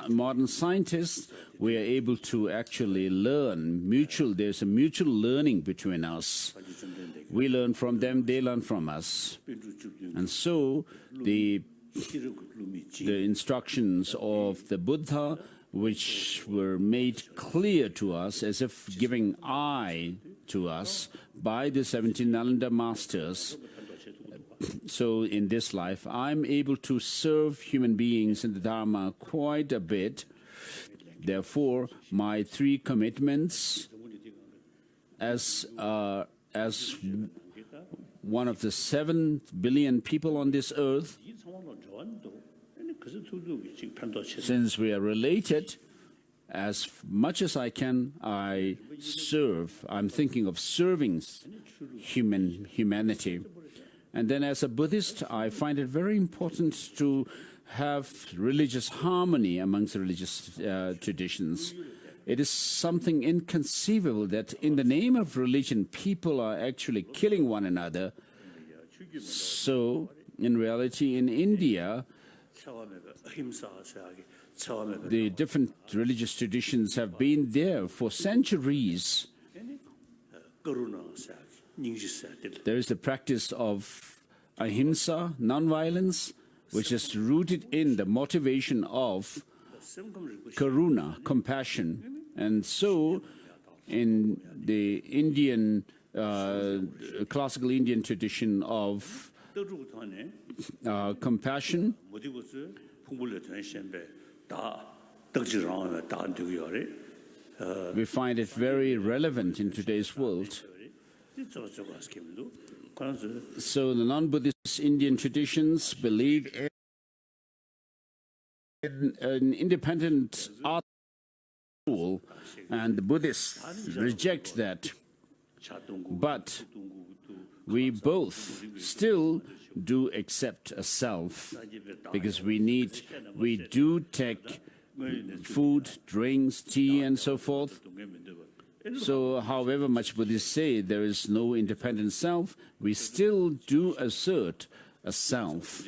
modern scientists, we are able to actually learn there's a mutual learning between us. We learn from them, they learn from us. And so the instructions of the Buddha, which were made clear to us as if giving eye to us by the 17 Nalanda masters. So in this life, I'm able to serve human beings in the Dharma quite a bit. Therefore, my 3 commitments as one of the 7 billion people on this earth, since we are related, as much as I can, I serve. I'm thinking of serving humanity. And then as a Buddhist, I find it very important to have religious harmony amongst the religious traditions. It is something inconceivable that in the name of religion, people are actually killing one another. So, in reality, in India, the different religious traditions have been there for centuries. There is the practice of ahimsa, non-violence, which is rooted in the motivation of karuna, compassion. And so, in the Indian, classical Indian tradition of compassion, we find it very relevant in today's world. So the non-Buddhist Indian traditions believe in an independent art rule, and the Buddhists reject that. But we both still do accept a self, because we do take food, drinks, tea, and so forth. So however much Buddhists say there is no independent self, we still do assert a self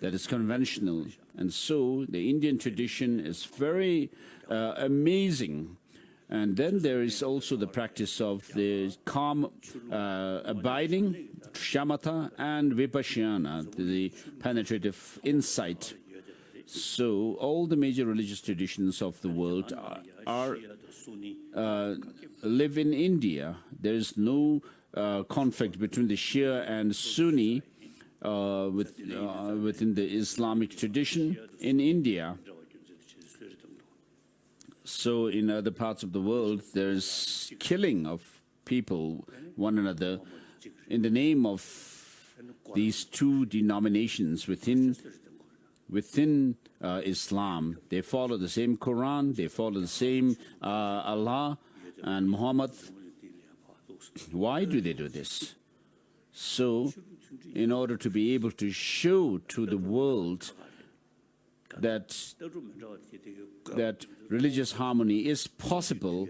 that is conventional. And so the Indian tradition is very amazing. And then there is also the practice of the calm abiding, shamatha, and vipassana, the penetrative insight. So all the major religious traditions of the world live in India. There is no conflict between the Shia and Sunni within the Islamic tradition in India. So in other parts of the world, there is killing of people, one another, in the name of these 2 denominations within Islam. They follow the same Quran, they follow the same Allah and Muhammad. Why do they do this? So, in order to be able to show to the world that religious harmony is possible,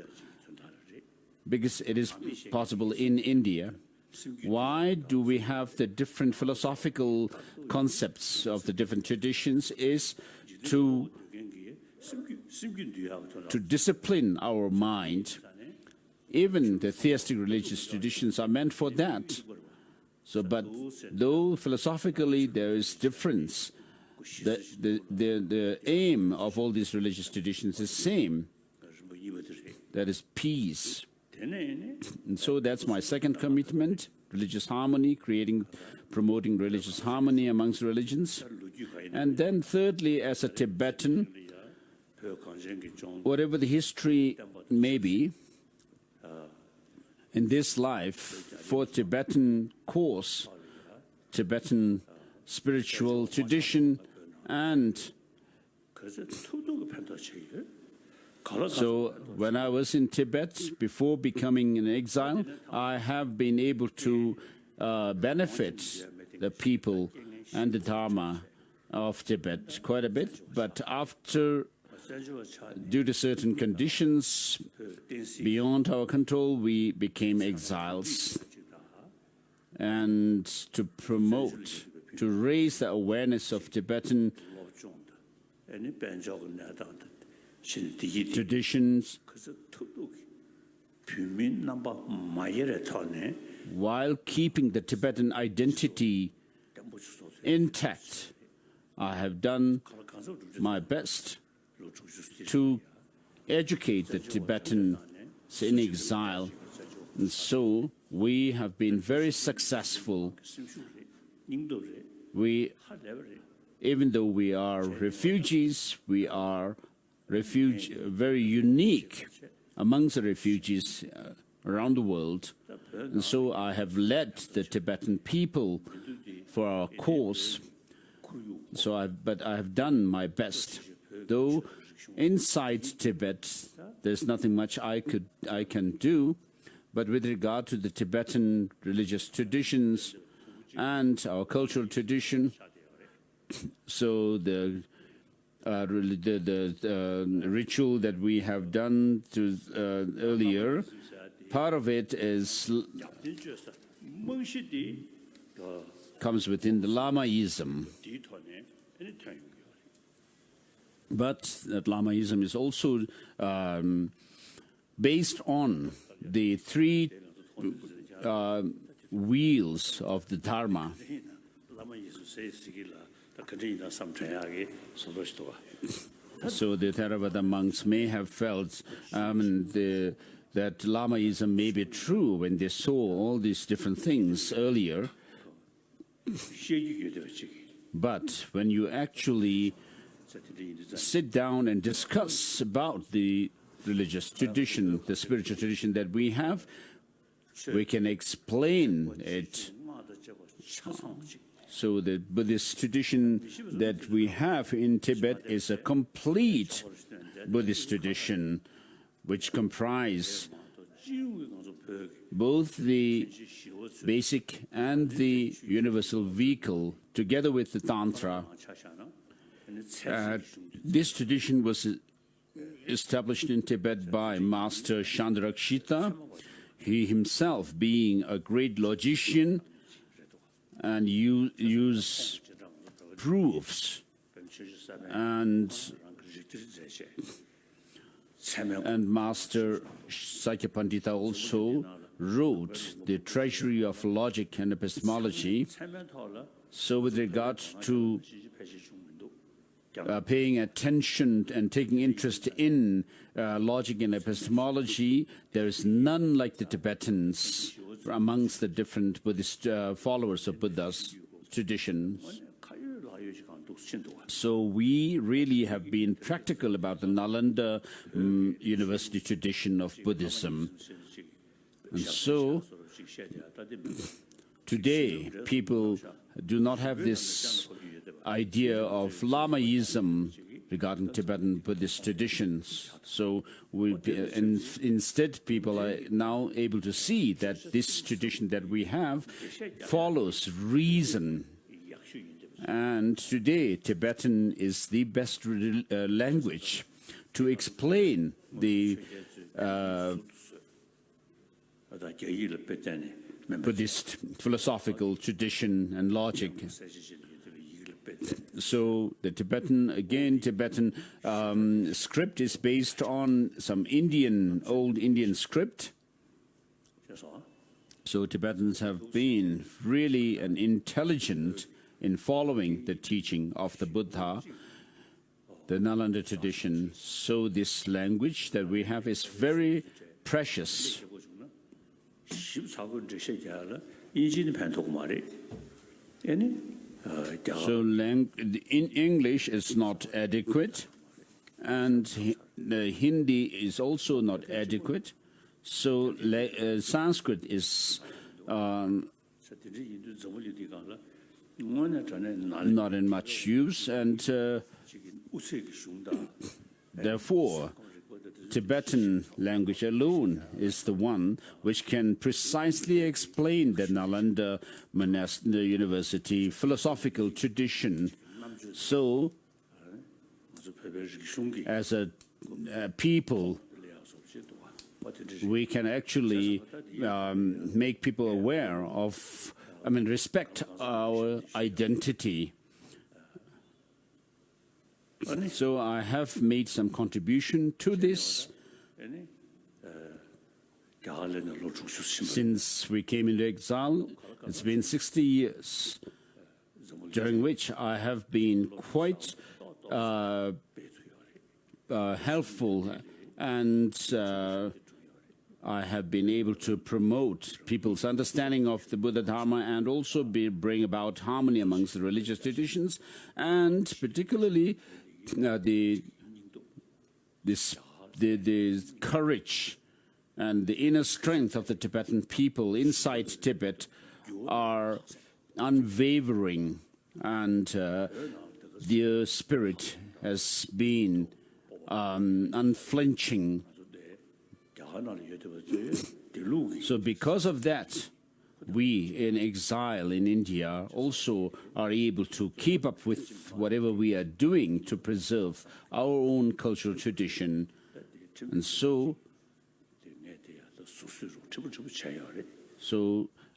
because it is possible in India. Why do we have the different philosophical concepts of the different traditions? Is to discipline our mind. Even the theistic religious traditions are meant for that. So, but though philosophically there is difference, the aim of all these religious traditions is same. That is peace. And so that's my second commitment, religious harmony, promoting religious harmony amongst religions. And then thirdly, as a Tibetan, whatever the history may be, in this life, for Tibetan cause, Tibetan spiritual tradition, and so when I was in Tibet, before becoming an exile, I have been able to benefit the people and the Dharma of Tibet quite a bit. But after, due to certain conditions beyond our control, we became exiles. And to promote, to raise the awareness of Tibetan traditions, while keeping the Tibetan identity intact. I have done my best to educate the Tibetans in exile, and so we have been very successful. Even though we are refugees, we are very unique amongst the refugees around the world. And so I have led the Tibetan people for our cause. But I have done my best. Though inside Tibet, there's nothing much I can do. But with regard to the Tibetan religious traditions and our cultural tradition, so the ritual that we have done earlier, part of it comes within the Lamaism. But that Lamaism is also based on the three wheels of the Dharma. So the Theravada monks may have felt that Lamaism may be true when they saw all these different things earlier. But when you actually sit down and discuss about the religious tradition, the spiritual tradition that we have, we can explain it. So the Buddhist tradition that we have in Tibet is a complete Buddhist tradition, which comprises both the basic and the universal vehicle, together with the Tantra. This tradition was established in Tibet by Master Chandrakshita, he himself being a great logician, and use proofs. And Master Sakyapandita also wrote the Treasury of Logic and Epistemology. So with regard to paying attention and taking interest in logic and epistemology, there is none like the Tibetans amongst the different Buddhist followers of Buddha's traditions. So we really have been practical about the Nalanda University tradition of Buddhism. And so today, people do not have this idea of Lamaism regarding Tibetan Buddhist traditions. So instead, people are now able to see that this tradition that we have follows reason. And today, Tibetan is the best language to explain the Buddhist philosophical tradition and logic. So the Tibetan script is based on some old Indian script. So Tibetans have been really intelligent in following the teaching of the Buddha, the Nalanda tradition. So this language that we have is very precious. So in English is not adequate, and the Hindi is also not adequate. So Sanskrit is not in much use, and therefore Tibetan language alone is the one which can precisely explain the Nalanda University philosophical tradition. So, as a people, we can actually make people aware of, respect our identity. So I have made some contribution to this. Since we came into exile, it's been 60 years, during which I have been quite helpful, and I have been able to promote people's understanding of the Buddha Dharma and also bring about harmony amongst the religious traditions, and particularly the courage and the inner strength of the Tibetan people inside Tibet are unwavering, and their spirit has been unflinching. So because of that, we in exile in India also are able to keep up with whatever we are doing to preserve our own cultural tradition. And so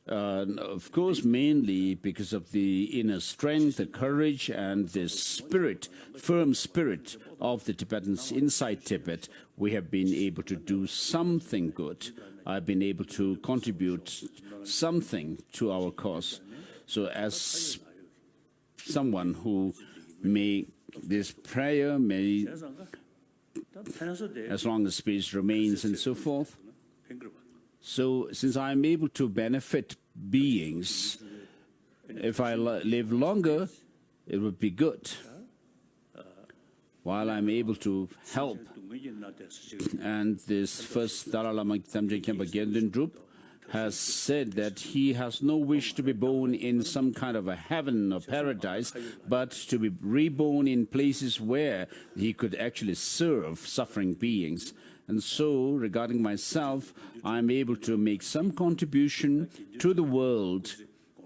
of course, mainly because of the inner strength, the courage, and the spirit, firm spirit of the Tibetans inside Tibet, we have been able to do something good. I've been able to contribute something to our cause. So as someone who may this prayer may, as long as space remains and so forth. So since I'm able to benefit beings, if I live longer, it would be good. While I'm able to help. And this first Dalai Lama Tamje Khenpa Gyalden Drup has said that he has no wish to be born in some kind of a heaven or paradise, but to be reborn in places where he could actually serve suffering beings. And so, regarding myself, I'm able to make some contribution to the world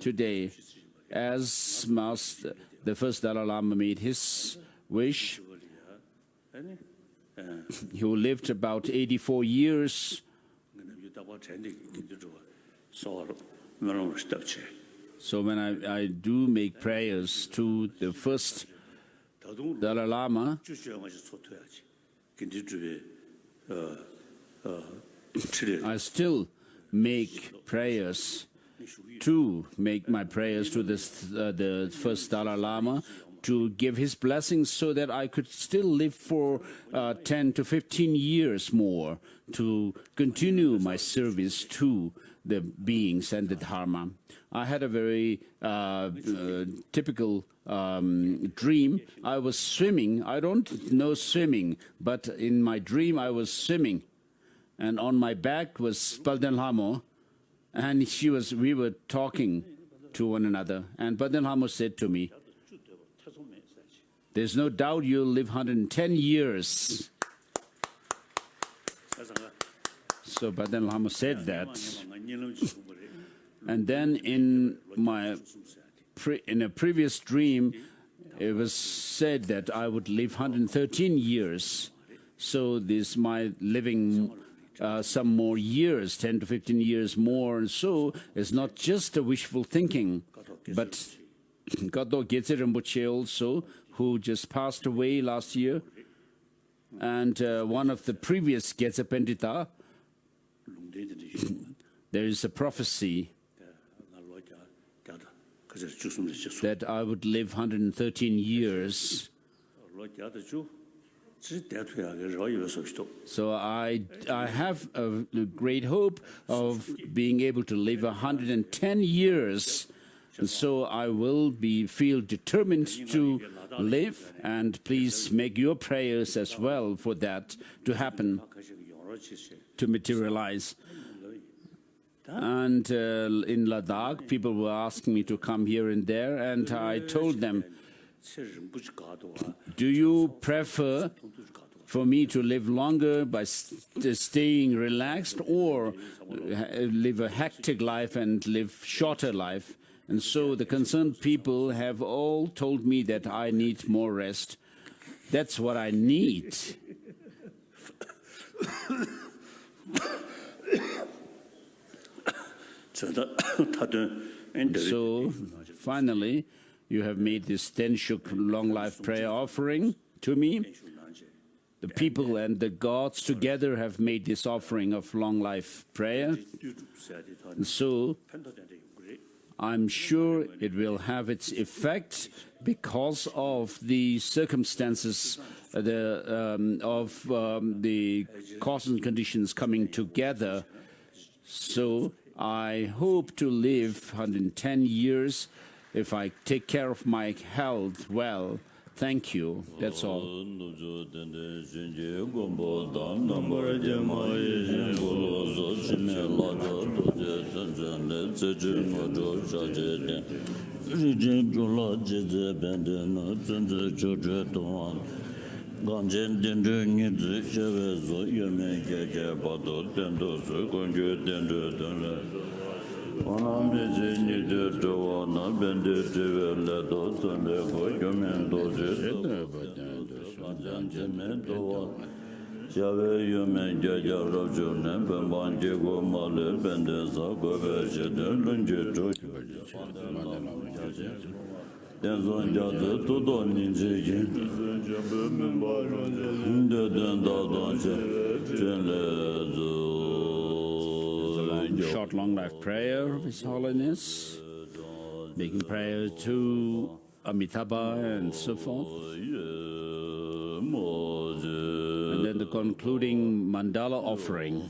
today, as the first Dalai Lama made his wish, who lived about 84 years. So when I do make prayers to the first Dalai Lama, I still make prayers to the first Dalai Lama, to give his blessings so that I could still live for 10 to 15 years more, to continue my service to the beings and the Dharma. I had a very typical dream. I was swimming. I don't know swimming, but in my dream I was swimming. And on my back was Palden Lhamo, and we were talking to one another. And Palden Lhamo said to me, "There's no doubt you'll live 110 years. So Palden Lhamo said that. And then in a previous dream, it was said that I would live 113 years. So this my living some more years, 10 to 15 years more. And so it's not just a wishful thinking, but Gato Gyetse Rinpoche also, who just passed away last year, and one of the previous Gyetse Pendita, there is a prophecy that I would live 113 years. So I have a great hope of being able to live 110 years. And so I will feel determined to live, and please make your prayers as well for that to happen, to materialize. And in Ladakh, people were asking me to come here and there, and I told them, do you prefer for me to live longer by staying relaxed, or live a hectic life and live shorter life? And so the concerned people have all told me that I need more rest. That's what I need. So finally, you have made this Tenshuk long life prayer offering to me. The people and the gods together have made this offering of long life prayer. So I'm sure it will have its effect because of the circumstances of the causes and conditions coming together. So I hope to live 110 years if I take care of my health well. Thank you. That's all. Short long life prayer of His Holiness, making prayer to Amitabha and so forth. And then the concluding mandala offering.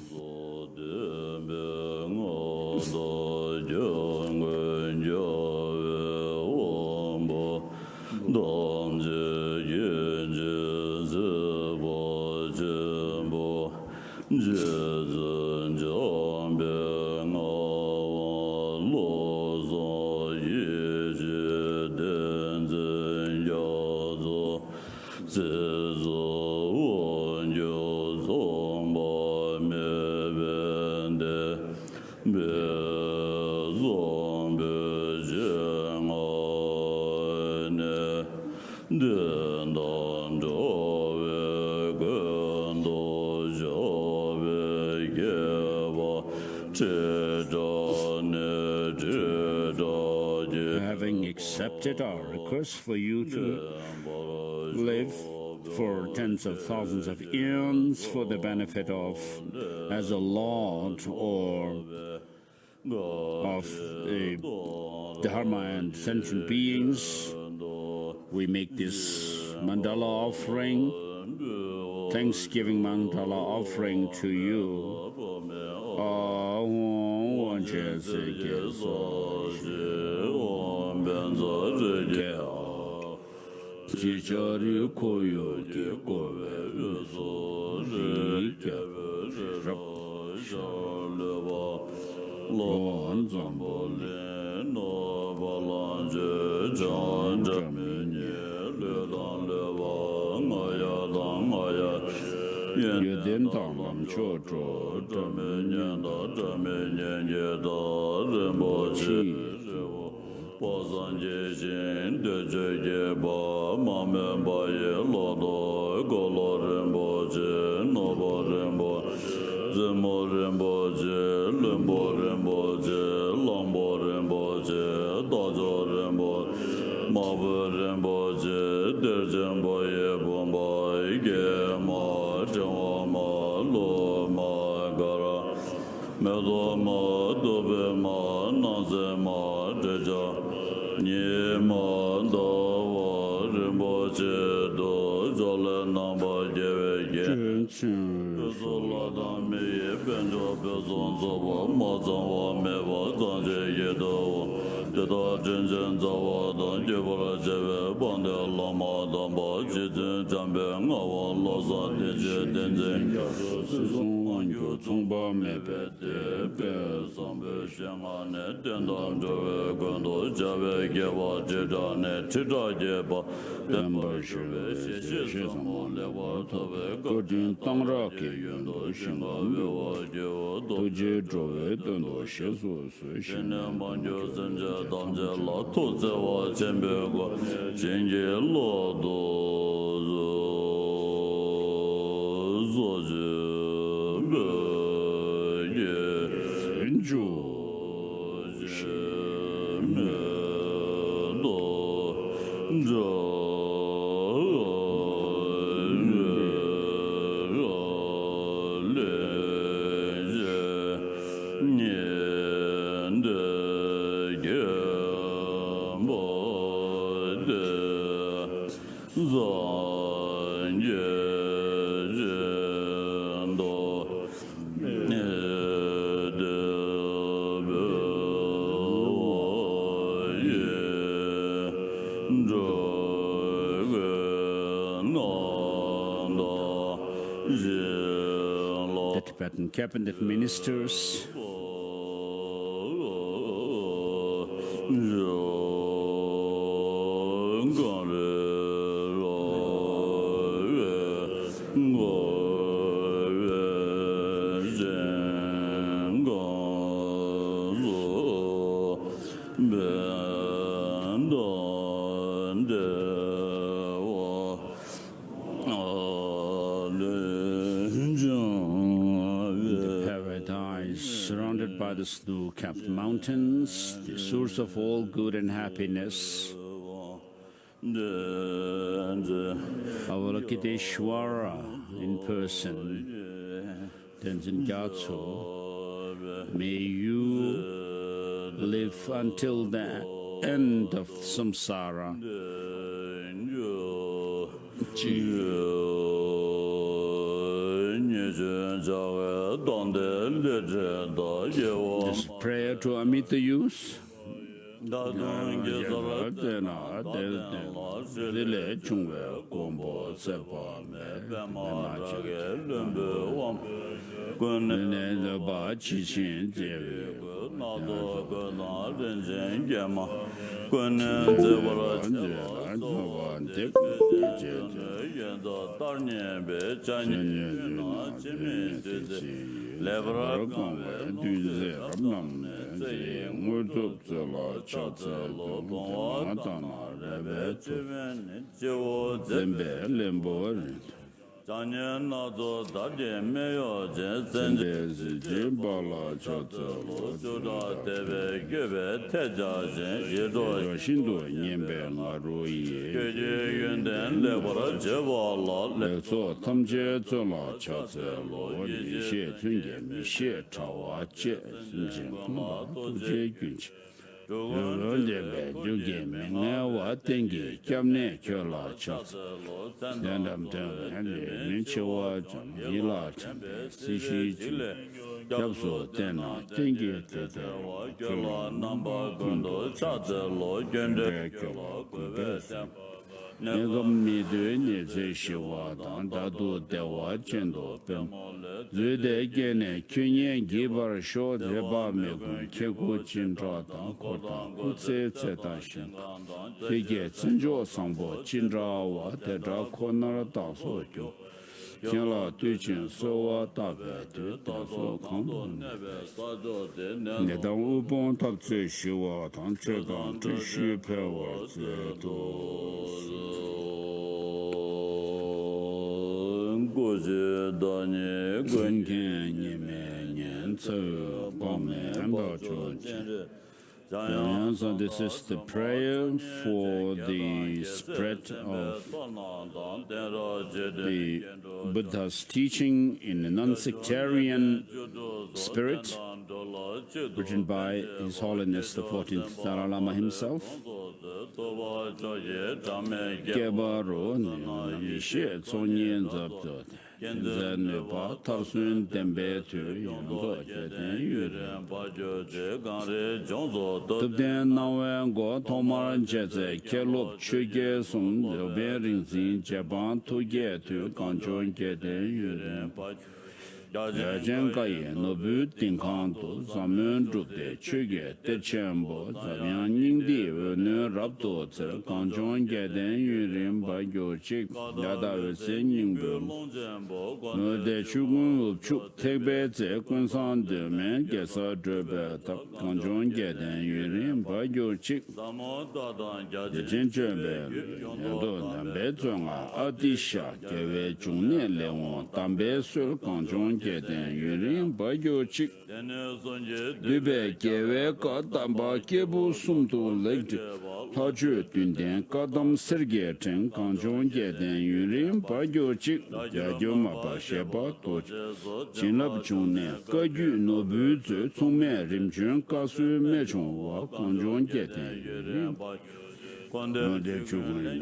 Having accepted our request for you to live for tens of thousands of eons for the benefit of, as a lord or of the Dharma and sentient beings, we make this mandala offering, Thanksgiving mandala offering to you. the Tibetan cabinet ministers, surrounded by the snow-capped mountains, the source of all good and happiness. Avalokiteshvara in person, Tenzin Gyatso, may you live until the end of samsara. This prayer to Amita youth. So this is the prayer for the spread of the Buddha's teaching in a non-sectarian spirit, written by His Holiness the 14th Dalai Lama himself. Yajankaye nobu tinkanto zamen drupde chuge techembo zabian ningdi ne rapto tser kanjon geden yurim ba gyochik yada wese ningbo no de chugun upchuk tekbe ze kunsan de men gesa drube tak kanjon geden yurim ba gyochik yejen chebe yado nambe zonga adisha gewe jungne lewon tambe sul kanjon Geden yurin bagyo chik Dube gewe kadamba kebu sumtu legdi Haju dünden kadam serge chen kanjon geden yurin bagyo chik Yagyo maba sheba toch Chinab chunne kagyu nobu zu tsungme rimchun kasu mechun wa kanjon geden yurin Node chugun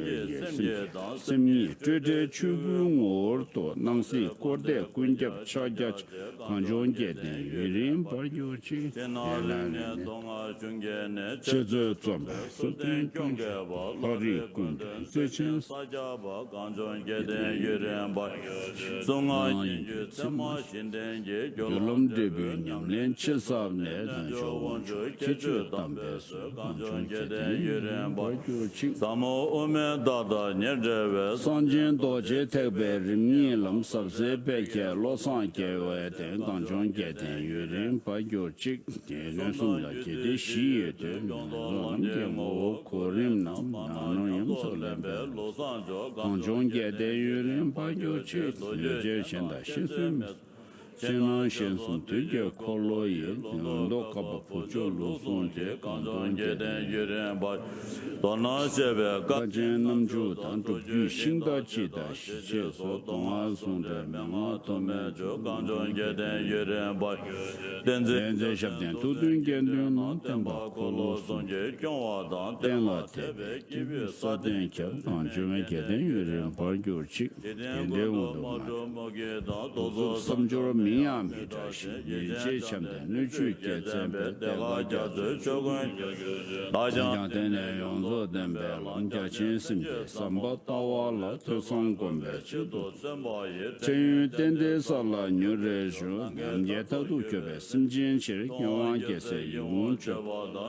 semni chute chugun orto Nancy, Corde, Quinjab, Chajach, Kanjon Geden, Yurim, Bayochi, Chezo Zomba, Sotin, Hari Kund, Sechens, Yolom Debu, Len Chesab Ned, and Joe, Kitchen Tambes, Kanjon Geden, Bayochi, Samo Ome Dada, Nerjeve, Sanjin Doje Tebe, Rimilam, Subse Beke, Losanke, Kanjon Geden, Yurim, Bayochi, Sunda, Kedi, Shi, Mo, Korim, Nanoyam, Solembe, Kanjon Geden, Yurim, Bayochi, Jeshenda, Shizum. Chenan Shensun Tuja Koloye, Lokaba Pujo, Lusunje, Kanton Geden, Yuren, but Donna Shebe, Gajanam Judan to do Shinda Chida, Shiso, Thomas Sunde, Mamato Mejo, Kanjon Geden, Yuren, but then they shall then to do Gendun, Tamba Kolo Sunje, Jonwadan, Tenla Tebe, give you sudden cap, Kanjon Geden, Yuren, Pargo Chick, and they will some Jorah. Miami, Jesham, Nuchu, Getsembe, Delaja, Dajan, Yonzo, Dembel, Jachin, Sambatawa, Tosan Gombe, Chen Dende Sala, New Rejo, and Yeta Duke, Simjin, Chirik, Yuan Gese, Yuncha,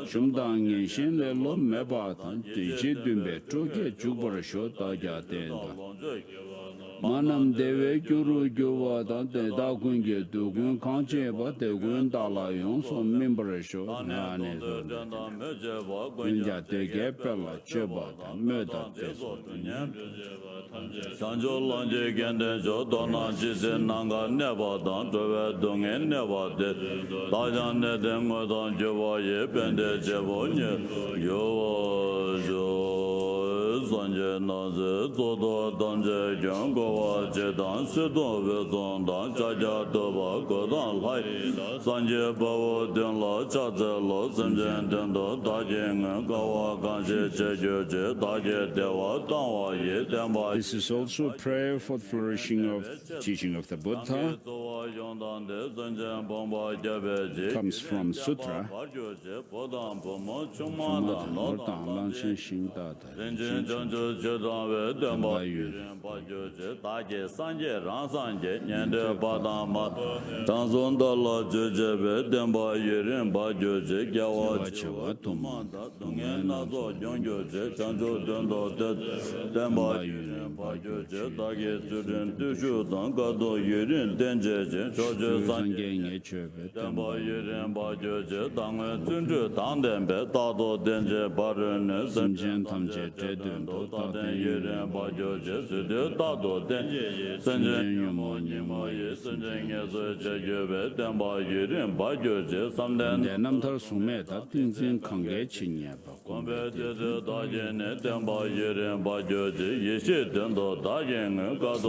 Shumdang, and Shin, Lelo, Mebatan, DJ Dumbe, Toke, Jubor, Shota, Denda. Manam Deve Guru Guvada, the Dagunge, Dugun, Kancheba, the Gun Dalayon, so member show, Nane, India, the Gapella, Cheba, Murder, Sanjo Longe Gendenjo, Donna Jisen Nanga, never done, Treve Dung and never did. Dajan Nedem, Don Javoye, Pende Javonia, Yo. Sanje Naze, Zodo, Danje, Jango, Jedan, Sidon, Vezon, Dan, Chaja, Doba, Godan, Lai, Sanje, Bawo, Denla, Chazelo, Simjan, Dendo, Dajing, Gawa, Ganshi, Cheju, Daje, Dewa, Danwa, Ye, Demba. This is also a prayer for the flourishing of teaching of the Buddha. Comes from Sutra.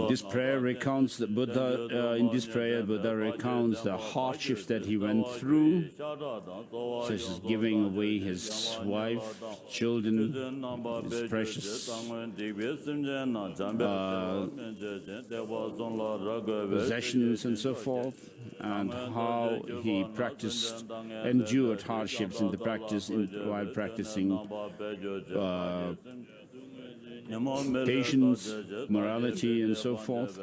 This prayer recounts the Buddha, in this prayer, Buddha recounts the hardships that he went through, such as giving away his wife, children, his precious possessions and so forth, and how he endured hardships in the practice while practicing patience, morality, and so forth.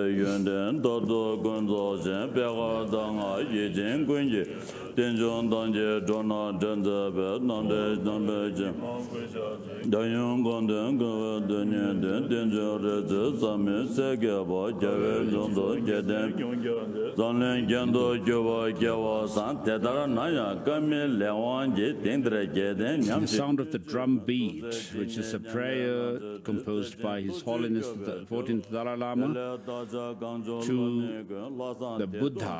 Yunden, Dodo, Gonzo, Pega, Danga, Yijin, Quinji, Denjon, Danje, Dona, Denza, Nande, Nambeja, Dayon, Gonden, Goden, Denjo, Reza, Sami, Segaba, Javel, Dondo, Geden, Zonlen, Gendo, Jova, Gawa, San, Tedara, Naya, Kamil, Lewan, Dindre, Geden, The sound of the drum beat, which is a prayer composed by His Holiness the 14th Dalai Lama, Dalai Lama to the Buddha.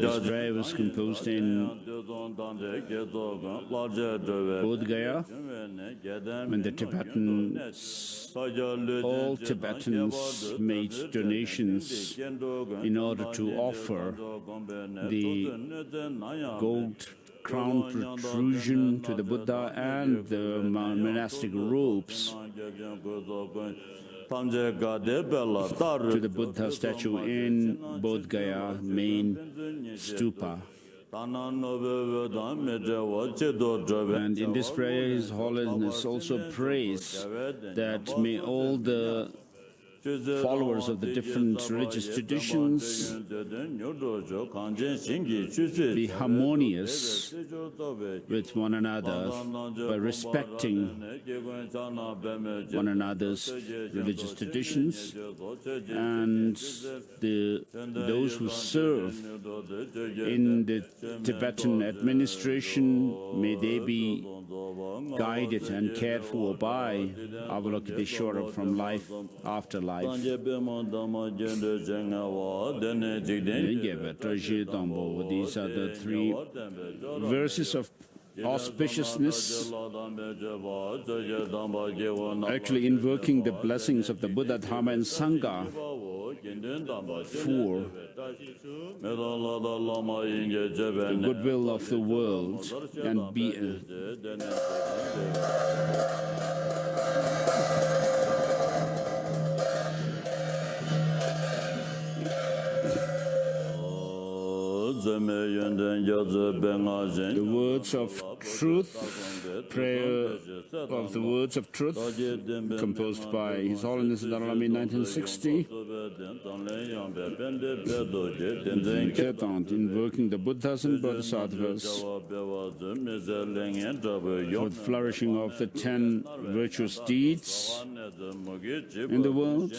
This prayer was composed in Bodh Gaya, when the all Tibetans made donations in order to offer the gold crown protrusion to the Buddha and the monastic robes to the Buddha statue in Bodh Gaya main stupa. And in this prayer, His Holiness also prays that may all the followers of the different religious traditions be harmonious with one another by respecting one another's religious traditions, and those who serve in the Tibetan administration, may they be guided and cared for by Avalokiteshvara from life after life. These are the three verses of auspiciousness, actually invoking the blessings of the Buddha, Dharma, and Sangha for the goodwill of the world and be the words of truth, prayer of the words of truth, composed by His Holiness Dalai Lama in 1960, invoking the Buddhas and Bodhisattvas for the flourishing of the 10 virtuous deeds in the world.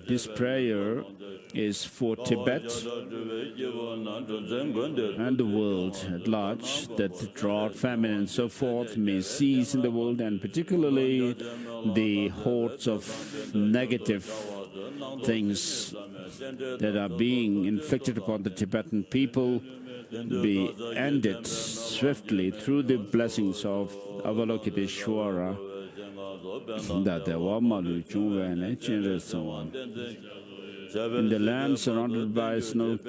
This prayer is for Tibet and the world at large, that drought, famine, and so forth may cease in the world, and particularly the hordes of negative things that are being inflicted upon the Tibetan people be ended swiftly through the blessings of Avalokiteshvara. In the land surrounded by snow-covered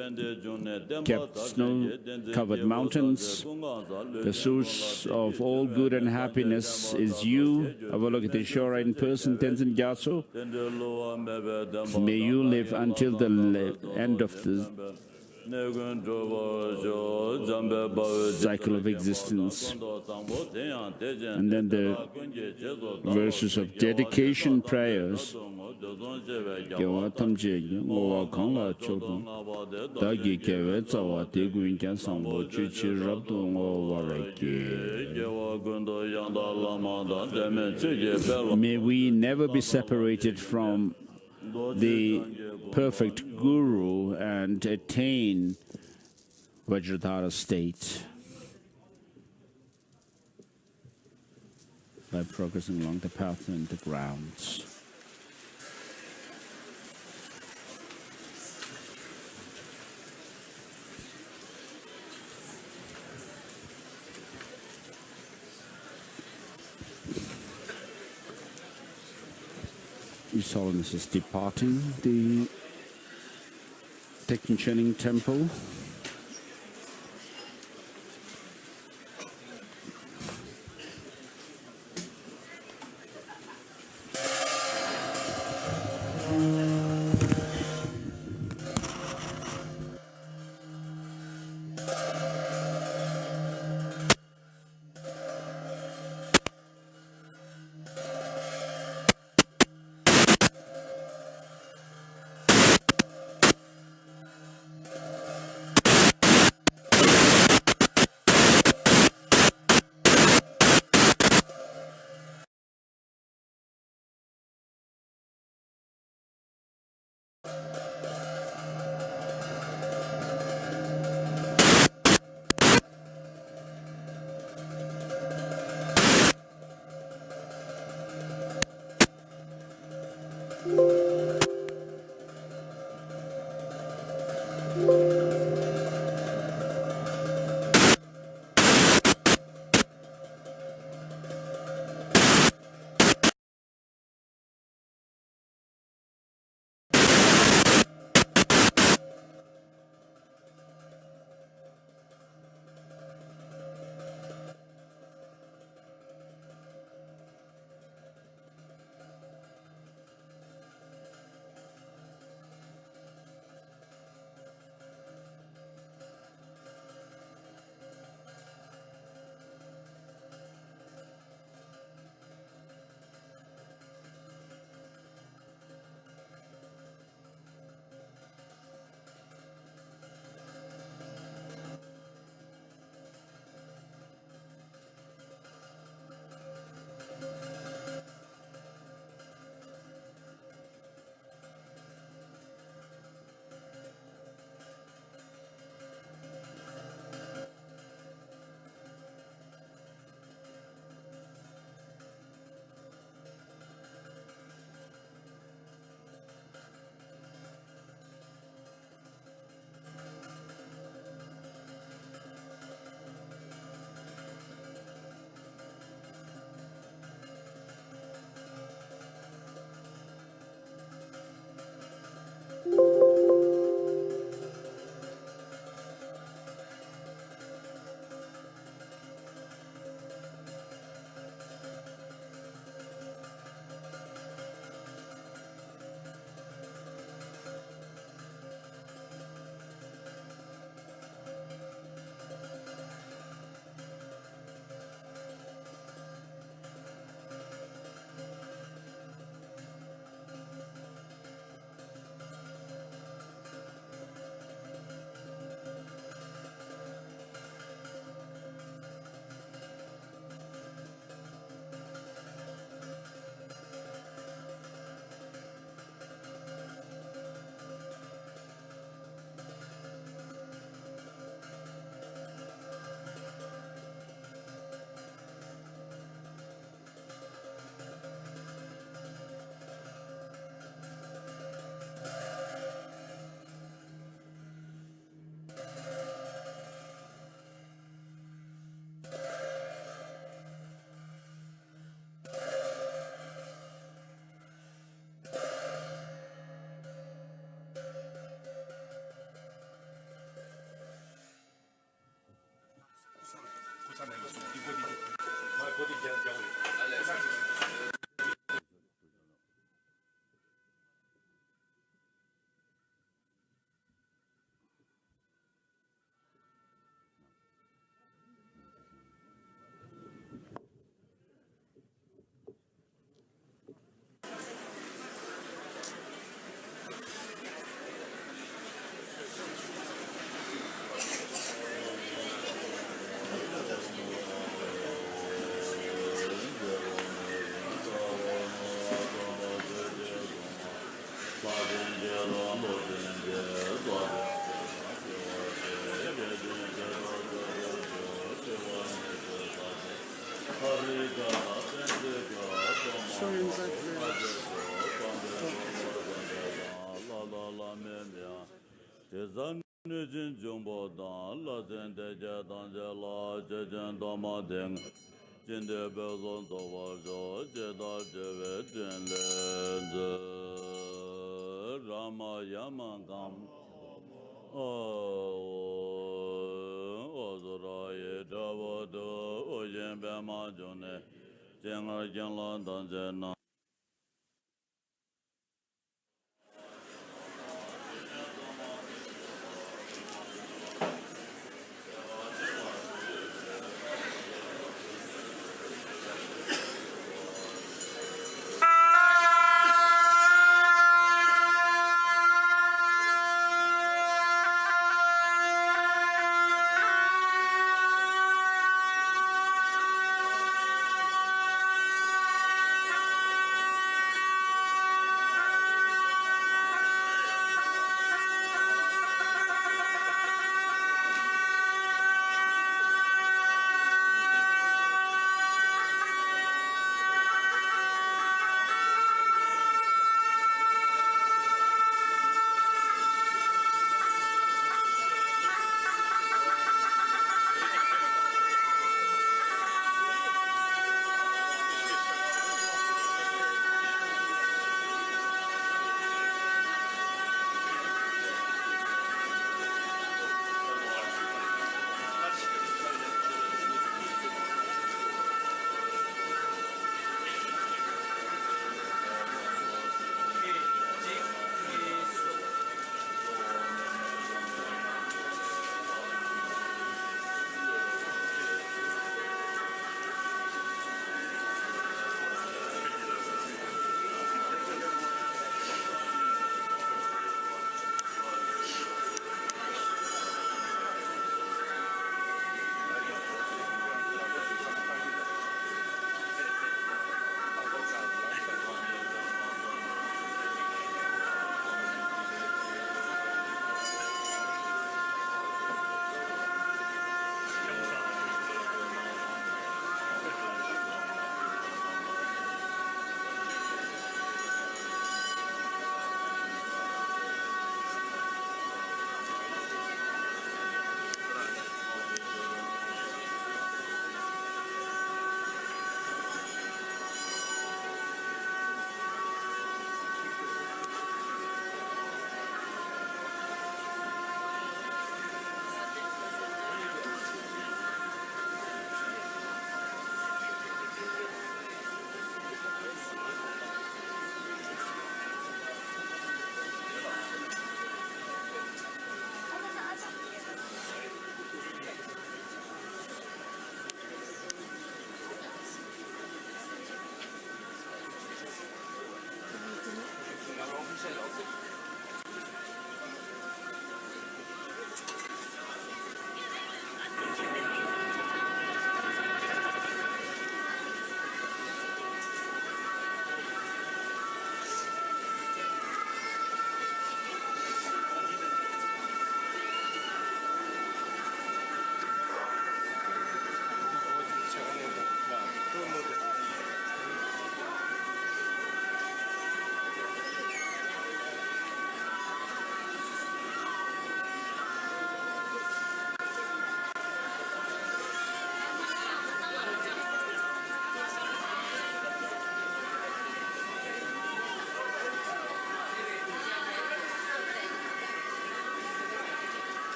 mountains, the source of all good and happiness is you, Avalokiteshvara in person, Tenzin Gyatso. May you live until the end of the cycle of existence. And then the verses of dedication prayers. May we never be separated from the perfect Guru and attain Vajradhara state by progressing along the path and the grounds. His Holiness is departing the Tekchen temple. Rama Yamangam Ozuraye Davodo Oyen Bema June Jenga Jenla Danjana